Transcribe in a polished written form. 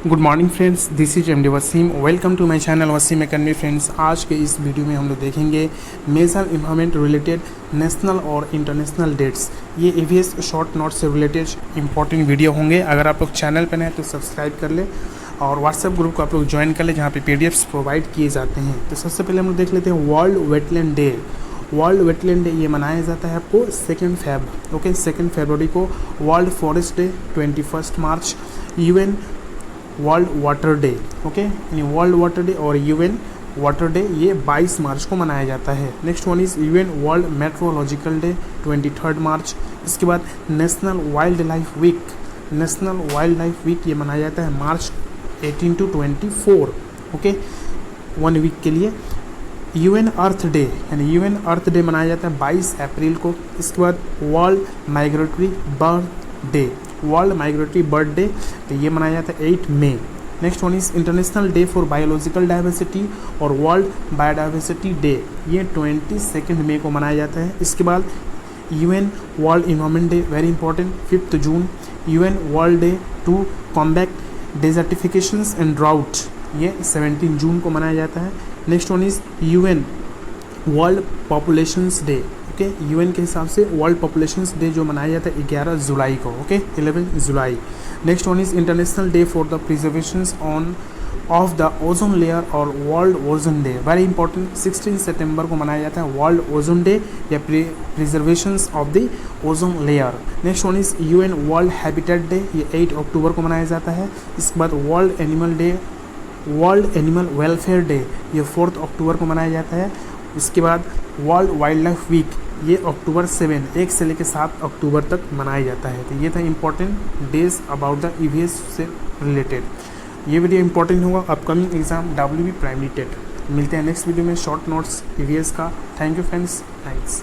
Good morning friends, this is MD Wasim. Welcome to my channel Wasim academy. Friends, आज के इस video में हम लोग देखेंगे मेजर इन्वायरमेंट रिलेटेड नेशनल और इंटरनेशनल डेट्स। ये ईवीएस शॉर्ट नोट से रिलेटेड इंपॉर्टेंट वीडियो होंगे। अगर आप लोग चैनल पर नए हैं तो सब्सक्राइब कर ले और व्हाट्सएप ग्रुप को आप लोग ज्वाइन कर ले जहाँ पे पीडीएफ्स प्रोवाइड किए जाते हैं। तो सबसे पहले हम लोग देख लेते हैं world wetland day. World wetland day ये मनाया जाता है आपको 2 फेब, ओके, 2 फरवरी को। World forest day 21 March. UN world water day, okay, यानी वर्ल्ड वाटर डे और यूएन वाटर डे ये 22 मार्च को मनाया जाता है। Next one is UN world meteorological day 23 March. इसके बाद national wild life week, national wild life week ये मनाया जाता है मार्च 18 to 24, ओके, 1 वीक के लिए। यूएन अर्थ डे यानी यूएन अर्थ डे मनाया जाता है 22 अप्रैल को। इसके बाद world migratory bird day, world migratory bird day तो ये मनाया जाता है 8 मई। Next one is international day for biological diversity और वर्ल्ड बायोडाइवर्सिटी डे, ये 22 मई को मनाया जाता है। इसके बाद UN world environment day, very important, 5 June. UN world day to combat desertifications and drought, ये 17 जून को मनाया जाता है। Next one is UN world populations day, okay, UN के हिसाब से वर्ल्ड पॉपुलेशंस डे जो मनाया जाता है 11 जुलाई को, ओके, 11 जुलाई। Next one is international day for the preservation of the ozone layer और world ozone day, very important, 16 सितंबर को मनाया जाता है वर्ल्ड ओजोन डे या preservation of the ozone layer. Next one is UN world habitat day, ये 8 अक्टूबर को मनाया जाता है। इसके बाद world animal day, world animal welfare day, ये 4 अक्टूबर को मनाया जाता है। इसके बाद वर्ल्ड वाइल्ड लाइफ वीक, ये अक्टूबर 7, 1 से लेकर 7 अक्टूबर तक मनाया जाता है। तो ये था important days about the EVS से रिलेटेड। ये वीडियो इंपॉर्टेंट होगा upcoming exam WB primary TET. मिलते हैं नेक्स्ट वीडियो में शॉर्ट नोट्स ईवीएस का। Thank you friends, thanks.